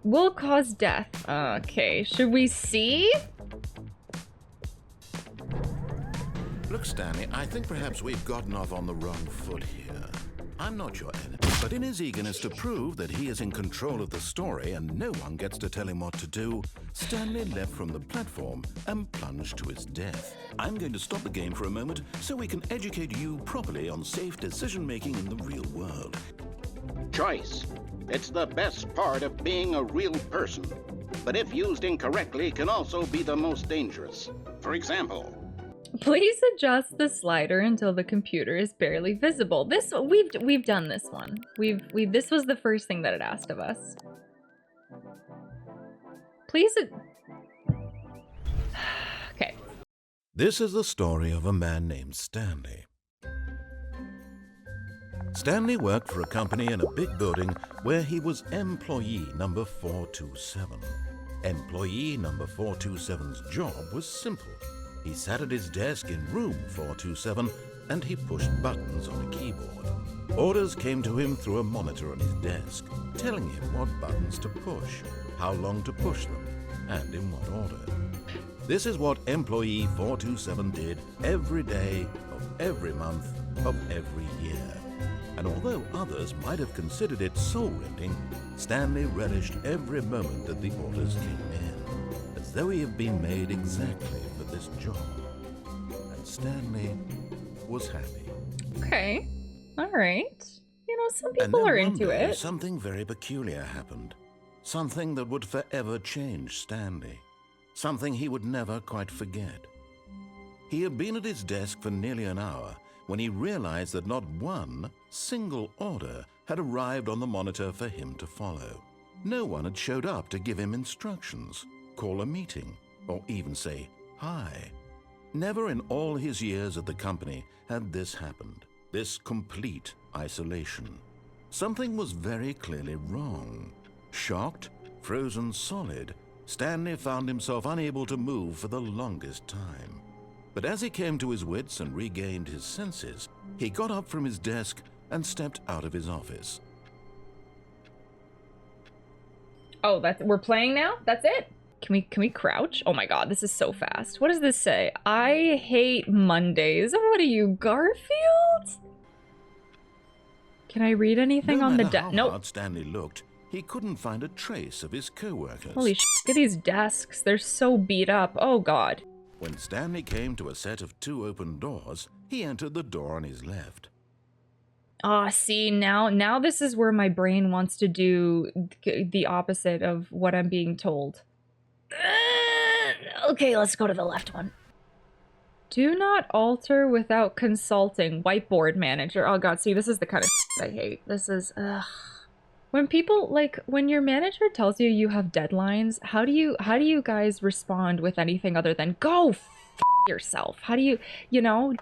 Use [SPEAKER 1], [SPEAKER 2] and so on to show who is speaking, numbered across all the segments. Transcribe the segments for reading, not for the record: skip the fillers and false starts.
[SPEAKER 1] Will cause death. Okay, should we see?
[SPEAKER 2] Look, Stanley, I think perhaps we've gotten off on the wrong foot here. I'm not your enemy, but in his eagerness to prove that he is in control of the story and no one gets to tell him what to do, Stanley leapt from the platform and plunged to his death. I'm going to stop the game for a moment so we can educate you properly on safe decision-making in the real world.
[SPEAKER 3] Choice. It's the best part of being a real person, but if used incorrectly can also be the most dangerous. For example,
[SPEAKER 1] Please adjust the slider until the computer is barely visible. This we've done this one. This was the first thing that it asked of us. Please. Okay.
[SPEAKER 2] This is the story of a man named Stanley. Stanley worked for a company in a big building where he was employee number 427. Employee number 427's job was simple. He sat at his desk in room 427 and he pushed buttons on a keyboard. Orders came to him through a monitor on his desk, telling him what buttons to push, how long to push them, and in what order. This is what employee 427 did every day of every month of every year. And although others might have considered it soul-rending, Stanley relished every moment that the orders came in, as though he had been made exactly for this job. And Stanley was happy.
[SPEAKER 1] Okay. All right. You know, some
[SPEAKER 2] And
[SPEAKER 1] people
[SPEAKER 2] then
[SPEAKER 1] are
[SPEAKER 2] one
[SPEAKER 1] into
[SPEAKER 2] day,
[SPEAKER 1] it.
[SPEAKER 2] something very peculiar happened. Something that would forever change Stanley. Something he would never quite forget. He had been at his desk for nearly an hour when he realized that not one single order had arrived on the monitor for him to follow. No one had showed up to give him instructions, call a meeting, or even say hi. Never in all his years at the company had this happened, this complete isolation. Something was very clearly wrong. Shocked, frozen solid, Stanley found himself unable to move for the longest time. But as he came to his wits and regained his senses, he got up from his desk and stepped out of his office.
[SPEAKER 1] Oh, we're playing now? That's it? Can we crouch? Oh my god, this is so fast. What does this say? I hate Mondays. What are you, Garfield? Can I read anything on the desk?
[SPEAKER 2] No
[SPEAKER 1] Nope.
[SPEAKER 2] hard Stanley looked, he couldn't find a trace of his co-workers.
[SPEAKER 1] Holy shit, look at these desks. They're so beat up. Oh god.
[SPEAKER 2] When Stanley came to a set of 2 open doors, he entered the door on his left.
[SPEAKER 1] Ah, see, now this is where my brain wants to do the opposite of what I'm being told. Okay, let's go to the left one. Do not alter without consulting. Whiteboard manager. Oh god, see, this is the kind of I hate. This is, ugh. When people, like, when your manager tells you you have deadlines, how do you guys respond with anything other than, go f yourself? How do you know?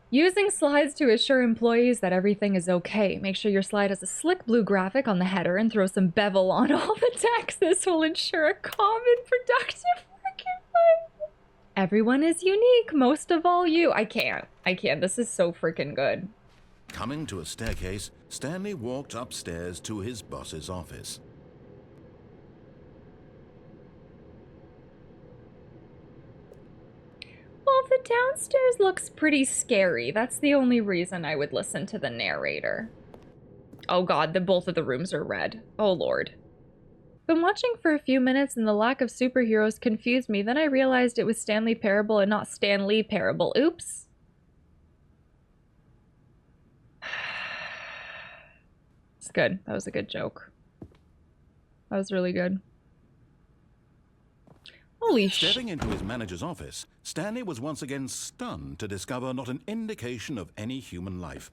[SPEAKER 1] Using slides to assure employees that everything is okay. Make sure your slide has a slick blue graphic on the header and throw some bevel on all the text. This will ensure a calm and productive work environment. Everyone is unique, most of all you. I can't. This is so freaking good.
[SPEAKER 2] Coming to a staircase, Stanley walked upstairs to his boss's office.
[SPEAKER 1] Well, the downstairs looks pretty scary. That's the only reason I would listen to the narrator. Oh god, both of the rooms are red. Oh lord. Been watching for a few minutes and the lack of superheroes confused me. Then I realized it was Stanley Parable and not Stanley Parable. Oops. It's good. That was a good joke. That was really good. Holy shit.
[SPEAKER 2] Stepping into his manager's office, Stanley was once again stunned to discover not an indication of any human life.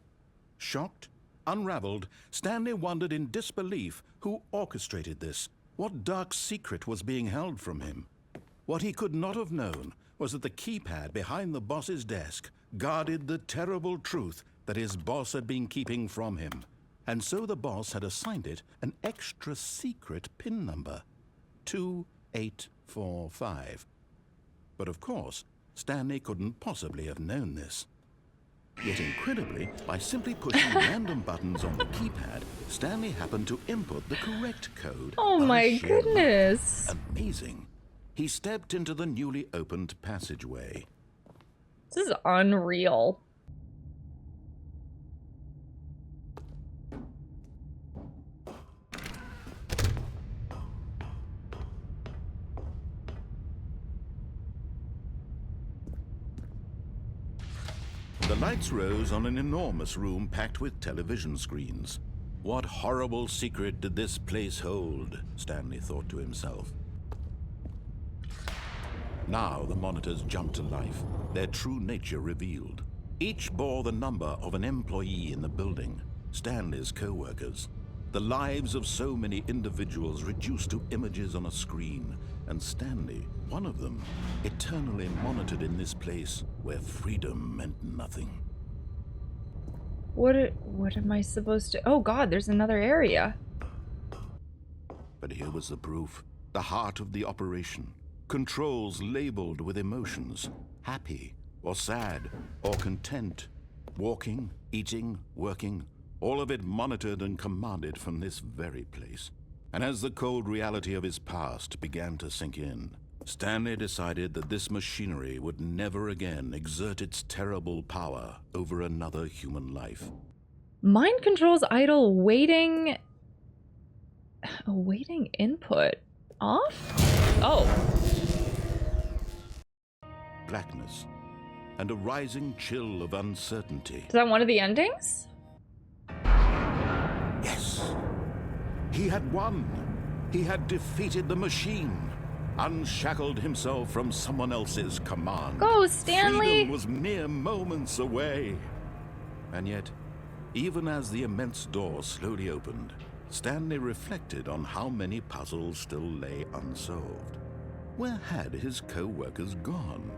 [SPEAKER 2] Shocked, unraveled, Stanley wondered in disbelief who orchestrated this. What dark secret was being held from him? What he could not have known was that the keypad behind the boss's desk guarded the terrible truth that his boss had been keeping from him. And so the boss had assigned it an extra secret PIN number, 2845. But of course, Stanley couldn't possibly have known this. Yet incredibly, by simply pushing random buttons on the keypad, Stanley happened to input the correct code.
[SPEAKER 1] Oh
[SPEAKER 2] by
[SPEAKER 1] my
[SPEAKER 2] sheer luck.
[SPEAKER 1] goodness.
[SPEAKER 2] Amazing. He stepped into the newly opened passageway.
[SPEAKER 1] This is unreal.
[SPEAKER 2] The lights rose on an enormous room packed with television screens. What horrible secret did this place hold? Stanley thought to himself. Now the monitors jumped to life, their true nature revealed. Each bore the number of an employee in the building, Stanley's co-workers. The lives of so many individuals reduced to images on a screen, and Stanley, one of them, eternally monitored in this place where freedom meant nothing.
[SPEAKER 1] What am I supposed to... Oh god, there's another area.
[SPEAKER 2] But here was the proof, the heart of the operation. Controls labeled with emotions, happy or sad or content. Walking, eating, working, all of it monitored and commanded from this very place. And as the cold reality of his past began to sink in, Stanley decided that this machinery would never again exert its terrible power over another human life.
[SPEAKER 1] Mind controls idle awaiting input. Off? Oh.
[SPEAKER 2] Blackness and a rising chill of uncertainty.
[SPEAKER 1] Is that one of the endings?
[SPEAKER 2] Yes. He had won. He had defeated the machine. Unshackled himself from someone else's command.
[SPEAKER 1] Go, Stanley!
[SPEAKER 2] Freedom was mere moments away. And yet, even as the immense door slowly opened, Stanley reflected on how many puzzles still lay unsolved. Where had his co-workers gone?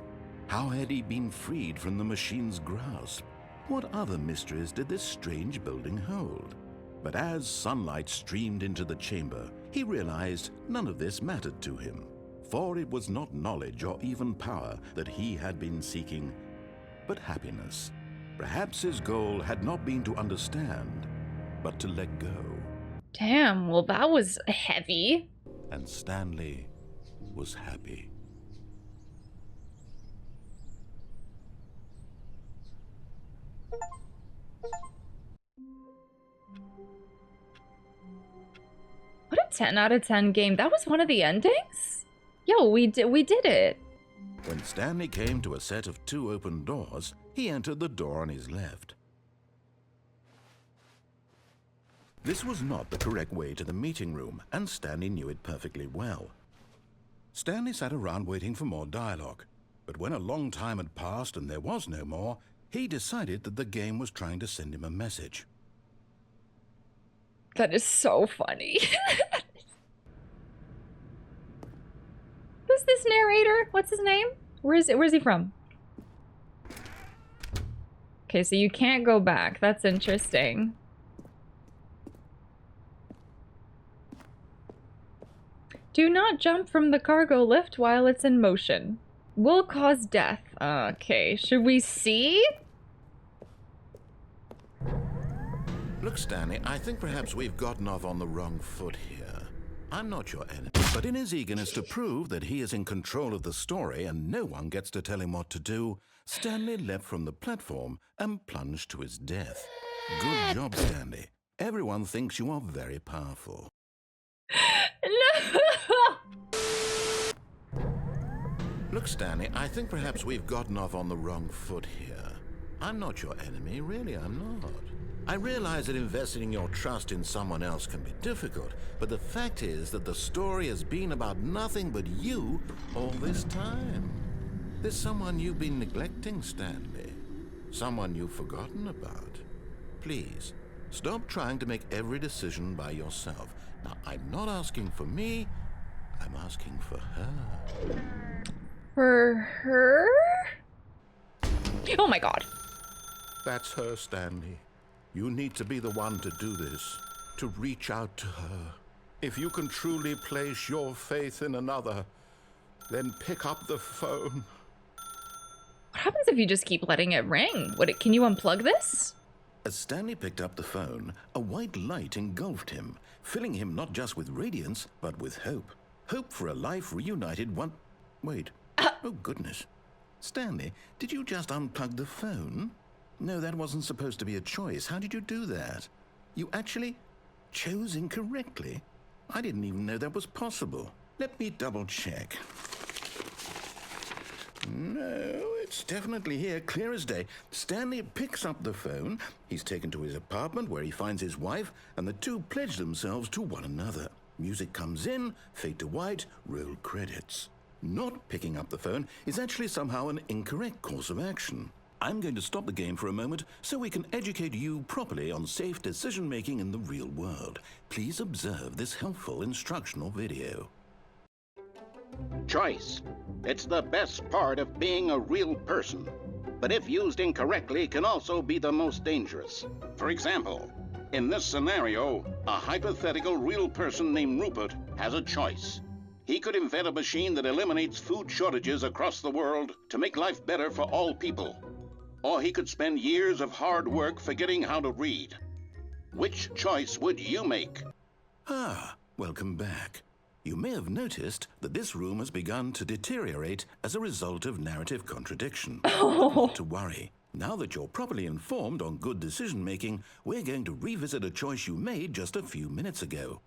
[SPEAKER 2] How had he been freed from the machine's grasp? What other mysteries did this strange building hold? But as sunlight streamed into the chamber, he realized none of this mattered to him. For it was not knowledge or even power that he had been seeking, but happiness. Perhaps his goal had not been to understand, but to let go.
[SPEAKER 1] Damn, well that was heavy.
[SPEAKER 2] And Stanley was happy.
[SPEAKER 1] What a 10 out of 10 game. That was one of the endings? Yo, we did it.
[SPEAKER 2] When Stanley came to a set of 2 open doors, he entered the door on his left. This was not the correct way to the meeting room, and Stanley knew it perfectly well. Stanley sat around waiting for more dialogue, but when a long time had passed and there was no more, he decided that the game was trying to send him a message.
[SPEAKER 1] That is so funny. Who's this narrator? What's his name? Where's he from? Okay, so you can't go back. That's interesting. Do not jump from the cargo lift while it's in motion. Will cause death. Okay, should we see?
[SPEAKER 2] Look, Stanley, I think perhaps we've gotten off on the wrong foot here. I'm not your enemy, but in his eagerness to prove that he is in control of the story and no one gets to tell him what to do, Stanley leapt from the platform and plunged to his death. Good job, Stanley. Everyone thinks you are very powerful.
[SPEAKER 1] No!
[SPEAKER 2] Look, Stanley, I think perhaps we've gotten off on the wrong foot here. I'm not your enemy, really, I'm not. I realize that investing your trust in someone else can be difficult, but the fact is that the story has been about nothing but you all this time. There's someone you've been neglecting, Stanley. Someone you've forgotten about. Please, stop trying to make every decision by yourself. Now, I'm not asking for me, I'm asking for her.
[SPEAKER 1] For her? Oh my god.
[SPEAKER 2] That's her, Stanley. You need to be the one to do this, to reach out to her. If you can truly place your faith in another, then pick up the phone.
[SPEAKER 1] What happens if you just keep letting it ring? Can you unplug this?
[SPEAKER 2] As Stanley picked up the phone, a white light engulfed him, filling him not just with radiance, but with hope. Hope for a life reunited one... Wait. Oh, goodness. Stanley, did you just unplug the phone? No, that wasn't supposed to be a choice. How did you do that? You actually chose incorrectly? I didn't even know that was possible. Let me double check. No, it's definitely here, clear as day. Stanley picks up the phone. He's taken to his apartment where he finds his wife, and the two pledge themselves to one another. Music comes in, fade to white, roll credits. Not picking up the phone is actually somehow an incorrect course of action. I'm going to stop the game for a moment so we can educate you properly on safe decision-making in the real world. Please observe this helpful instructional video.
[SPEAKER 3] Choice. It's the best part of being a real person, but if used incorrectly can also be the most dangerous. For example, in this scenario, a hypothetical real person named Rupert has a choice. He could invent a machine that eliminates food shortages across the world to make life better for all people. Or he could spend years of hard work forgetting how to read. Which choice would you make?
[SPEAKER 2] Ah, welcome back. You may have noticed that this room has begun to deteriorate as a result of narrative contradiction. Not to worry. Now that you're properly informed on good decision-making, we're going to revisit a choice you made just a few minutes ago.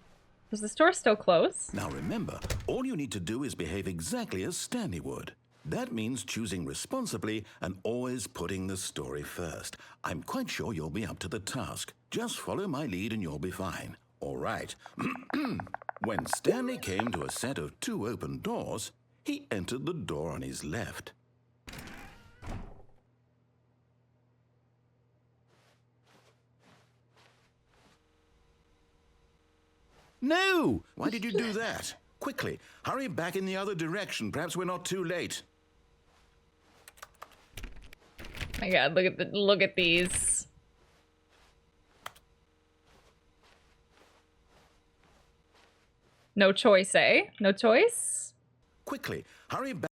[SPEAKER 1] Is the store still closed?
[SPEAKER 2] Now remember, all you need to do is behave exactly as Stanley would. That means choosing responsibly and always putting the story first. I'm quite sure you'll be up to the task. Just follow my lead and you'll be fine. All right. When Stanley came to a set of two open doors, he entered the door on his left. No! Why did you do that? Quickly, hurry back in the other direction. Perhaps we're not too late.
[SPEAKER 1] My God, look at these. No choice, eh? No choice?
[SPEAKER 2] Quickly, hurry back.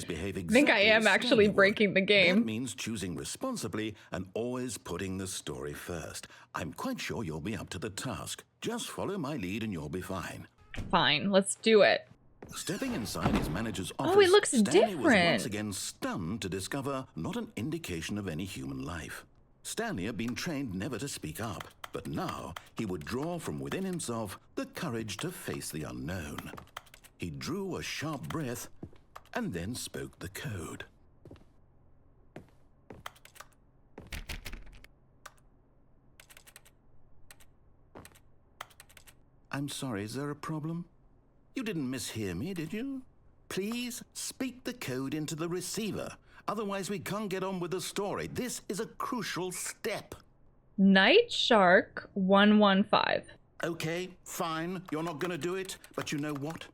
[SPEAKER 2] Behave exactly
[SPEAKER 1] I think I am actually breaking the game.
[SPEAKER 2] That means choosing responsibly and always putting the story first. I'm quite sure you'll be up to the task. Just follow my lead and you'll be fine.
[SPEAKER 1] Fine, let's do it.
[SPEAKER 2] Stepping inside his manager's office,
[SPEAKER 1] Oh, it looks
[SPEAKER 2] Stanley was
[SPEAKER 1] different.
[SPEAKER 2] once again stunned to discover not an indication of any human life. Stanley had been trained never to speak up, but now he would draw from within himself the courage to face the unknown. He drew a sharp breath and then spoke the code. I'm sorry, is there a problem? You didn't mishear me, did you? Please speak the code into the receiver. Otherwise, we can't get on with the story. This is a crucial step.
[SPEAKER 1] Night Shark 115.
[SPEAKER 2] Okay, fine. You're not going to do it. But you know what?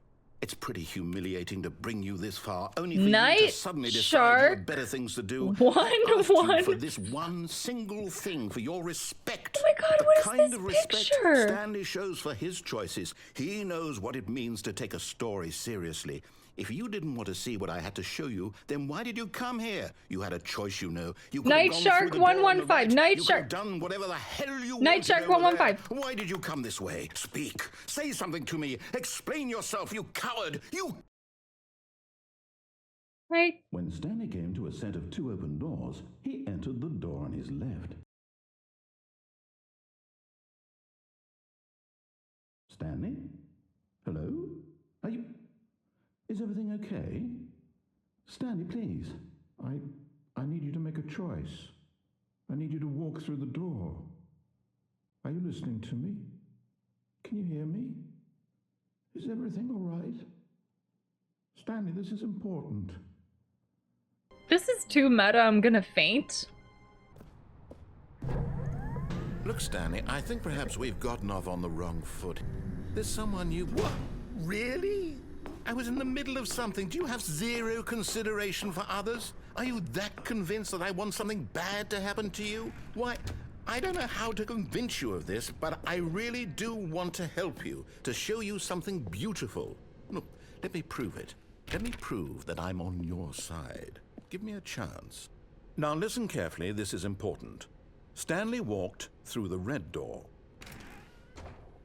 [SPEAKER 2] It's pretty humiliating to bring you this far, only for you to suddenly decide you have better things to do.
[SPEAKER 1] 1-1
[SPEAKER 2] for this one single thing, for your respect.
[SPEAKER 1] Oh my God, what is
[SPEAKER 2] the kind
[SPEAKER 1] this
[SPEAKER 2] of respect
[SPEAKER 1] picture?
[SPEAKER 2] Stanley shows for his choices. He knows what it means to take a story seriously. If you didn't want to see what I had to show you, then why did you come here? You had a choice, you know. You could
[SPEAKER 1] Night
[SPEAKER 2] have gone
[SPEAKER 1] Shark
[SPEAKER 2] through the door on the
[SPEAKER 1] 115.
[SPEAKER 2] right.
[SPEAKER 1] Night
[SPEAKER 2] You could
[SPEAKER 1] Shark.
[SPEAKER 2] have done whatever the hell you
[SPEAKER 1] Night
[SPEAKER 2] wanted
[SPEAKER 1] Shark
[SPEAKER 2] over
[SPEAKER 1] 115.
[SPEAKER 2] there. Why did you come this way? Speak. Say something to me. Explain yourself, you coward. You...
[SPEAKER 1] Right.
[SPEAKER 2] When Stanley came to a set of two open doors, he entered the door on his left. Stanley? Hello? Are you... Is everything okay? Stanley, please. I need you to make a choice. I need you to walk through the door. Are you listening to me? Can you hear me? Is everything all right? Stanley, this is important.
[SPEAKER 1] This is too meta, I'm gonna faint.
[SPEAKER 2] Look, Stanley, I think perhaps we've gotten off on the wrong foot. There's someone you... What? Really? I was in the middle of something. Do you have zero consideration for others? Are you that convinced that I want something bad to happen to you? Why, I don't know how to convince you of this, but I really do want to help you, to show you something beautiful. Look, let me prove it. Let me prove that I'm on your side. Give me a chance. Now listen carefully, this is important. Stanley walked through the red door.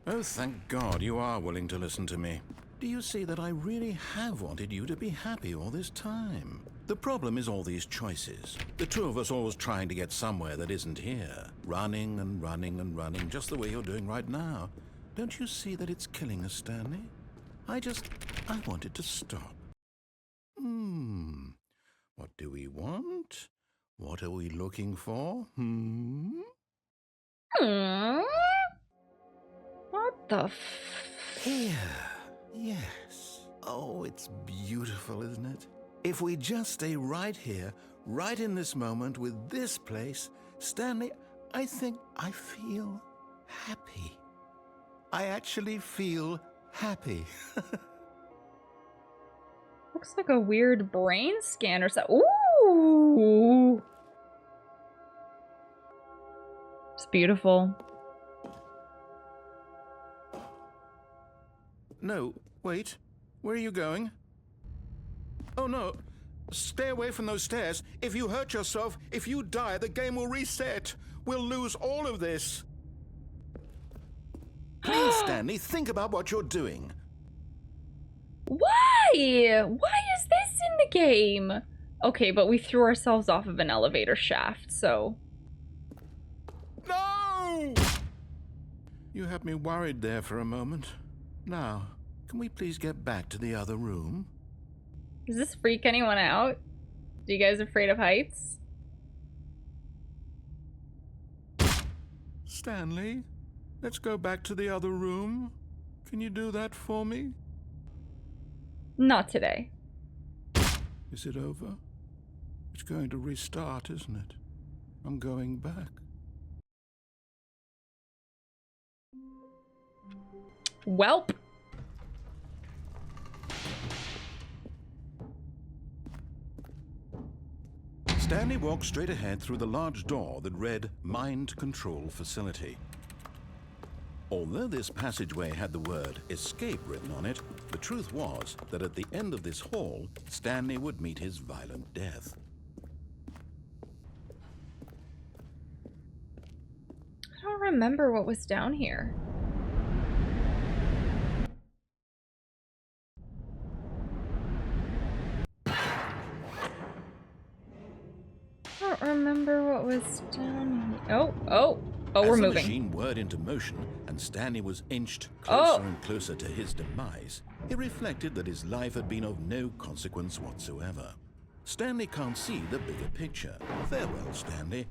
[SPEAKER 2] Oh, thank God you are willing to listen to me. Do you see that I really have wanted you to be happy all this time? The problem is all these choices. The two of us always trying to get somewhere that isn't here. Running and running and running, just the way you're doing right now. Don't you see that it's killing us, Stanley? I wanted to stop. What do we want? What are we looking for?
[SPEAKER 1] What the
[SPEAKER 2] Here. Yes. Oh, it's beautiful, isn't it? If we just stay right here, right in this moment with this place, Stanley, I think I feel happy. I actually feel happy.
[SPEAKER 1] Looks like a weird brain scan or something. Ooh! It's beautiful.
[SPEAKER 2] No, wait. Where are you going? Oh no. Stay away from those stairs. If you hurt yourself, if you die, the game will reset. We'll lose all of this. Please, Stanley, think about what you're doing.
[SPEAKER 1] Why? Why is this in the game? Okay, but we threw ourselves off of an elevator shaft, so...
[SPEAKER 2] No! You had me worried there for a moment. Now, can we please get back to the other room?
[SPEAKER 1] Does this freak anyone out? Are you guys afraid of heights?
[SPEAKER 2] Stanley, let's go back to the other room. Can you do that for me?
[SPEAKER 1] Not today.
[SPEAKER 2] Is it over? It's going to restart, isn't it? I'm going back.
[SPEAKER 1] Welp.
[SPEAKER 2] Stanley walked straight ahead through the large door that read Mind Control Facility. Although this passageway had the word escape written on it, the truth was that at the end of this hall, Stanley would meet his violent death.
[SPEAKER 1] I don't remember what was down here. I don't remember what was down here. Oh, we're moving.
[SPEAKER 2] As the machine whirred into motion and Stanley was inched closer and closer to his demise, it reflected that his life had been of no consequence whatsoever. Stanley can't see the bigger picture. Farewell, Stanley.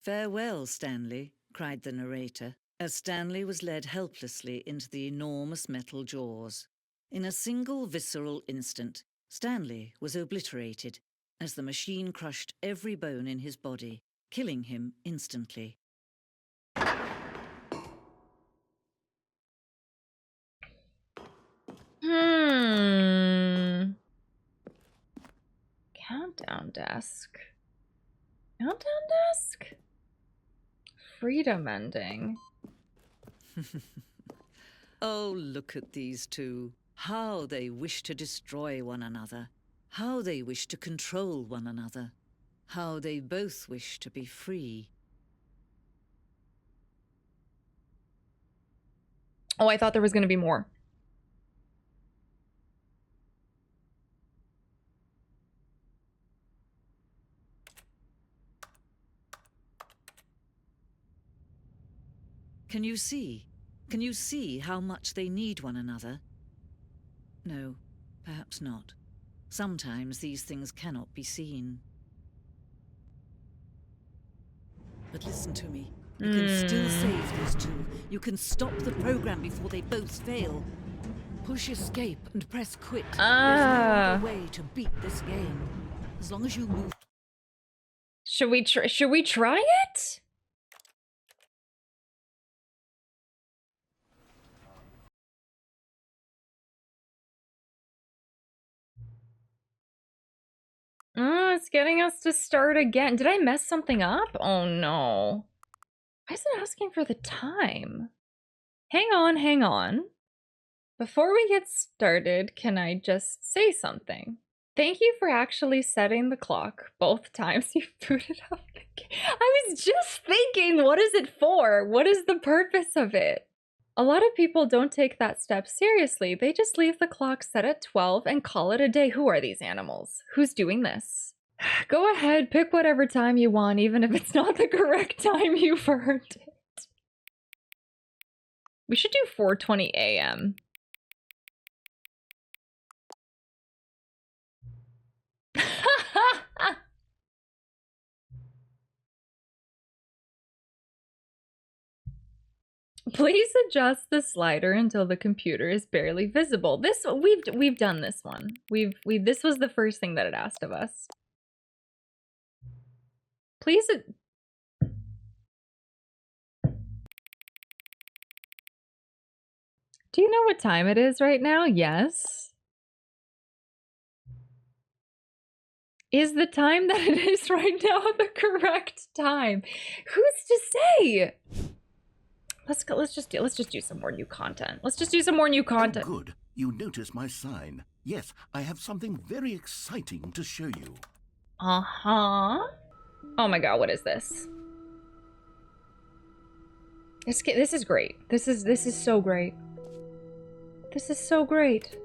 [SPEAKER 4] "Farewell, Stanley," cried the narrator, as Stanley was led helplessly into the enormous metal jaws. In a single visceral instant, Stanley was obliterated as the machine crushed every bone in his body, killing him instantly.
[SPEAKER 1] Countdown desk. Countdown desk? Freedom ending.
[SPEAKER 4] Oh, look at these two. How they wish to destroy one another. How they wish to control one another. How they both wish to be free.
[SPEAKER 1] Oh, I thought there was going to be more.
[SPEAKER 4] Can you see? Can you see how much they need one another? No, perhaps not. Sometimes these things cannot be seen. But listen to me. You can still save these two. You can stop the program before they both fail. Push escape and press quit. There's no other way to beat this game. As long as you move.
[SPEAKER 1] Should we try it? Oh, it's getting us to start again. Did I mess something up? Oh no. Why is it asking for the time? Hang on, hang on. Before we get started, can I just say something? Thank you for actually setting the clock both times you booted up the game. I was just thinking, what is it for? What is the purpose of it? A lot of people don't take that step seriously. They just leave the clock set at 12 and call it a day. Who are these animals? Who's doing this? Go ahead, pick whatever time you want, even if it's not the correct time you've earned it. We should do 4:20 a.m. Please adjust the slider until the computer is barely visible. This we've done this one. This was the first thing that it asked of us. Please. Do you know what time it is right now? Yes. Is the time that it is right now the correct time? Who's to say? Let's go. Let's just do some more new content. Let's just do some more new content.
[SPEAKER 2] Oh, good. You noticed my sign. Yes, I have something very exciting to show you.
[SPEAKER 1] Uh-huh. Oh my god, what is this? This is great. This is so great. This is so great.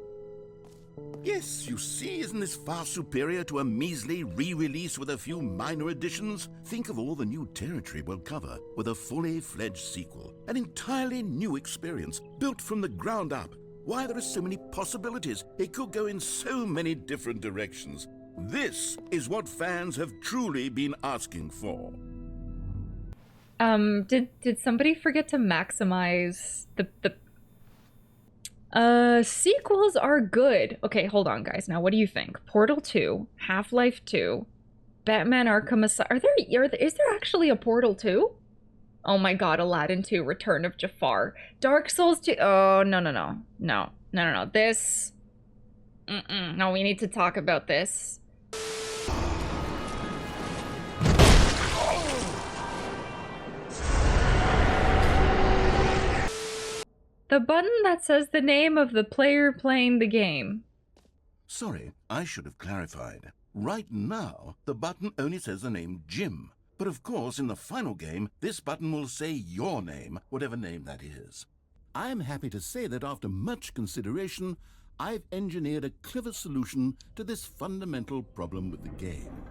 [SPEAKER 2] Yes, you see, isn't this far superior to a measly re-release with a few minor additions? Think of all the new territory we'll cover with a fully fledged sequel. An entirely new experience, built from the ground up. Why, there are so many possibilities. It could go in so many different directions. This is what fans have truly been asking for.
[SPEAKER 1] Did somebody forget to maximize the sequels are good. Okay, hold on, guys. Now, what do you think? Portal 2, Half-Life 2, Batman Arkham Asylum. Is there actually a Portal 2? Oh my god, Aladdin 2, Return of Jafar. Dark Souls 2. Oh, no. This. No, we need to talk about this. The button that says the name of the player playing the game.
[SPEAKER 2] Sorry, I should have clarified. Right now, the button only says the name Jim. But of course, in the final game, this button will say your name, whatever name that is. I'm happy to say that after much consideration, I've engineered a clever solution to this fundamental problem with the game.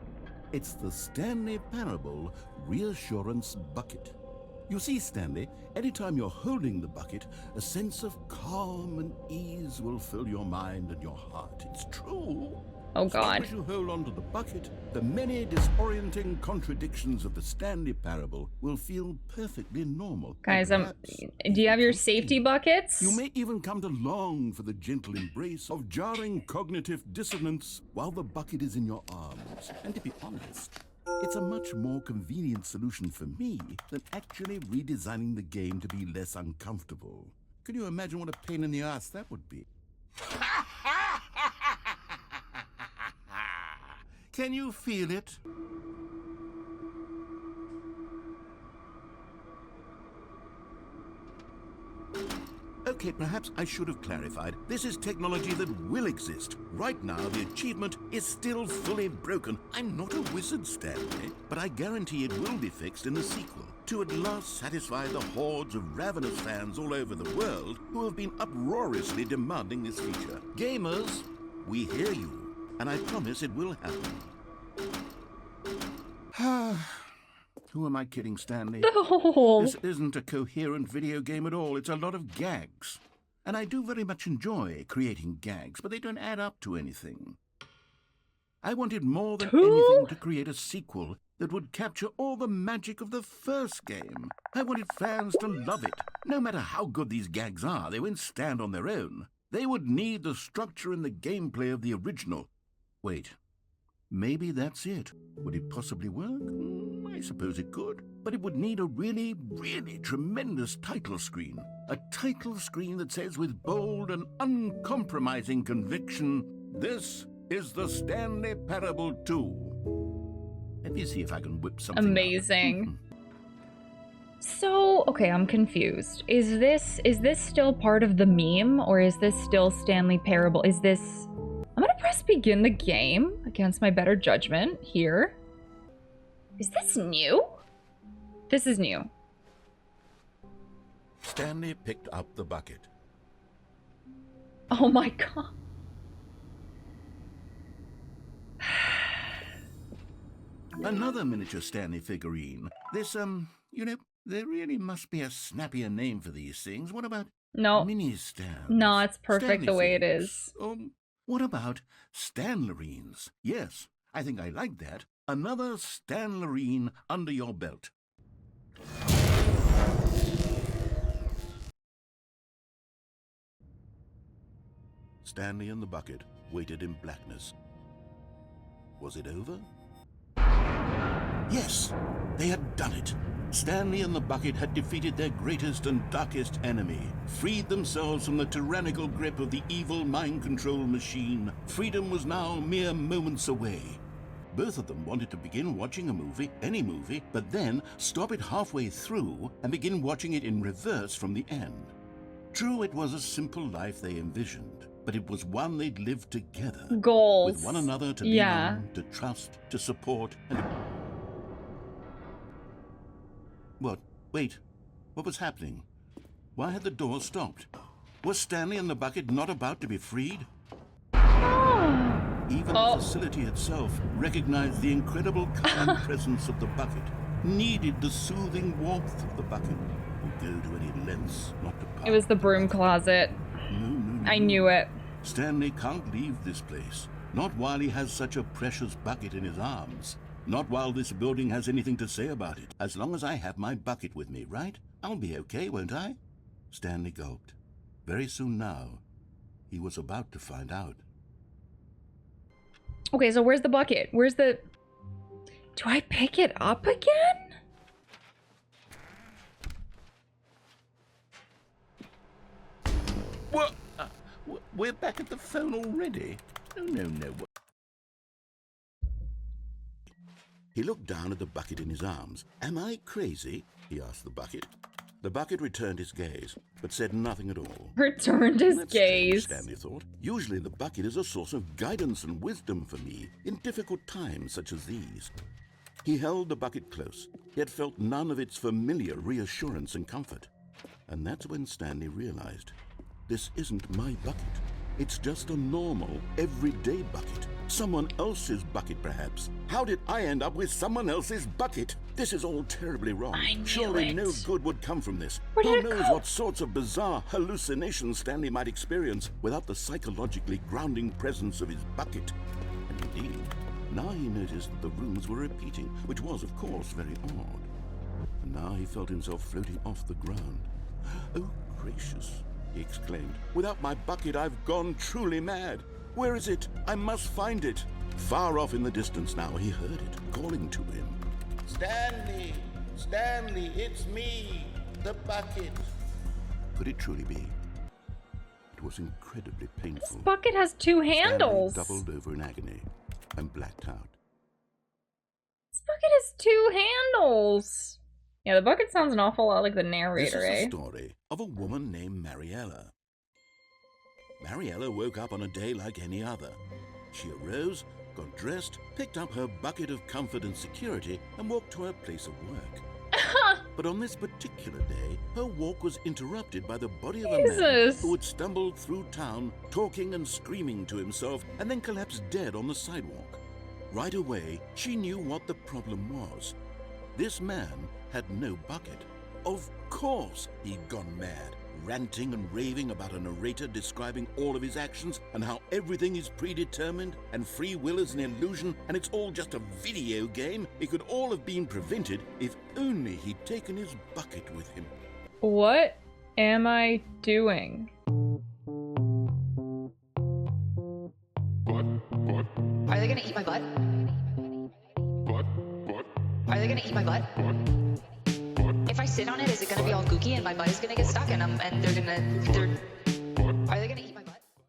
[SPEAKER 2] It's the Stanley Parable Reassurance Bucket. You see, Stanley, anytime you're holding the bucket, a sense of calm and ease will fill your mind and your heart. It's true.
[SPEAKER 1] Oh, God.
[SPEAKER 2] As you hold onto the bucket, the many disorienting contradictions of the Stanley Parable will feel perfectly normal.
[SPEAKER 1] Guys, do you have your safety buckets?
[SPEAKER 2] You may even come to long for the gentle embrace of jarring cognitive dissonance while the bucket is in your arms. And to be honest, it's a much more convenient solution for me than actually redesigning the game to be less uncomfortable. Can you imagine what a pain in the ass that would be? Can you feel it? Okay, perhaps I should have clarified. This is technology that will exist. Right now, the achievement is still fully broken. I'm not a wizard, Stanley, but I guarantee it will be fixed in the sequel to at last satisfy the hordes of ravenous fans all over the world who have been uproariously demanding this feature. Gamers, we hear you, and I promise it will happen. Who am I kidding, Stanley?
[SPEAKER 1] No.
[SPEAKER 2] This isn't a coherent video game at all. It's a lot of gags. And I do very much enjoy creating gags, but they don't add up to anything. I wanted more than anything to create a sequel that would capture all the magic of the first game. I wanted fans to love it. No matter how good these gags are, they won't stand on their own. They would need the structure and the gameplay of the original. Wait. Maybe that's it. Would it possibly work? I suppose it could. But it would need a really, really tremendous title screen. A title screen that says with bold and uncompromising conviction, "This is the Stanley Parable 2." Let me see if I can whip something
[SPEAKER 1] Amazing. So, okay, I'm confused. Is this still part of the meme, or is this still Stanley Parable? Is this... I'm gonna press begin the game against my better judgment here. Is this new? This is new.
[SPEAKER 2] Stanley picked up the bucket.
[SPEAKER 1] Oh my god.
[SPEAKER 2] Another miniature Stanley figurine. This, you know, there really must be a snappier name for these things. What about mini Stan?
[SPEAKER 1] No, it's perfect
[SPEAKER 2] Stanley
[SPEAKER 1] the way it
[SPEAKER 2] things.
[SPEAKER 1] is.
[SPEAKER 2] What about Stanlerines? Yes, I think I like that. Another Stanlerine under your belt. Stanley and the bucket waited in blackness. Was it over? Yes, they had done it. Stanley and the bucket had defeated their greatest and darkest enemy, freed themselves from the tyrannical grip of the evil mind control machine. Freedom was now mere moments away. Both of them wanted to begin watching a movie, any movie, but then stop it halfway through and begin watching it in reverse from the end. True, it was a simple life they envisioned, but it was one they'd lived together.
[SPEAKER 1] Goals.
[SPEAKER 2] With one another to lean on, to trust, to support, and... What? Wait. What was happening? Why had the door stopped? Was Stanley and the bucket not about to be freed? Even the facility itself recognized the incredible calm presence of the bucket, needed the soothing warmth of the bucket, would go to any lengths not to part.
[SPEAKER 1] It was the broom closet.
[SPEAKER 2] No.
[SPEAKER 1] I knew it.
[SPEAKER 2] Stanley can't leave this place. Not while he has such a precious bucket in his arms. Not while this building has anything to say about it. As long as I have my bucket with me, right? I'll be okay, won't I? Stanley gulped. Very soon now, he was about to find out.
[SPEAKER 1] Okay, so where's the bucket? Where's the... Do I pick it up again?
[SPEAKER 2] What? We're back at the phone already? No. He looked down at the bucket in his arms. Am I crazy? He asked the bucket. The bucket returned his gaze, but said nothing at all.
[SPEAKER 1] Returned his
[SPEAKER 2] That's
[SPEAKER 1] gaze.
[SPEAKER 2] strange, Stanley thought. Usually the bucket is a source of guidance and wisdom for me in difficult times such as these. He held the bucket close, yet felt none of its familiar reassurance and comfort. And that's when Stanley realized, this isn't my bucket. It's just a normal, everyday bucket. Someone else's bucket, perhaps. How did I end up with someone else's bucket? This is all terribly wrong.
[SPEAKER 1] I knew
[SPEAKER 2] Surely
[SPEAKER 1] it.
[SPEAKER 2] no good would come from this.
[SPEAKER 1] Where
[SPEAKER 2] Who
[SPEAKER 1] did it
[SPEAKER 2] knows
[SPEAKER 1] go?
[SPEAKER 2] what sorts of bizarre hallucinations Stanley might experience without the psychologically grounding presence of his bucket. And indeed, now he noticed that the rooms were repeating, which was, of course, very odd. And now he felt himself floating off the ground. Oh, gracious, he exclaimed. Without my bucket, I've gone truly mad. Where is it? I must find it. Far off in the distance now, he heard it, calling to him.
[SPEAKER 5] Stanley! Stanley, it's me! The bucket!
[SPEAKER 2] Could it truly be? It was incredibly painful.
[SPEAKER 1] This bucket has two handles.
[SPEAKER 2] Stanley doubled over in agony and blacked out.
[SPEAKER 1] This bucket has two handles. Yeah, the bucket sounds an awful lot like the narrator,
[SPEAKER 2] This is
[SPEAKER 1] eh?
[SPEAKER 2] the story of a woman named Mariella. Mariella woke up on a day like any other. She arose, got dressed, picked up her bucket of comfort and security, and walked to her place of work. But on this particular day, her walk was interrupted by the body of a man
[SPEAKER 1] Jesus.
[SPEAKER 2] who had stumbled through town, talking and screaming to himself, and then collapsed dead on the sidewalk. Right away, she knew what the problem was. This man had no bucket. Of course he'd gone mad, ranting and raving about a narrator describing all of his actions and how everything is predetermined and free will is an illusion and it's all just a video game. It could all have been prevented if only he'd taken his bucket with him.
[SPEAKER 1] What am I doing?
[SPEAKER 6] Are they gonna eat my butt? Are they gonna eat my butt? If I sit on it, is it gonna be all gooky and my butt is gonna get stuck and are they gonna eat my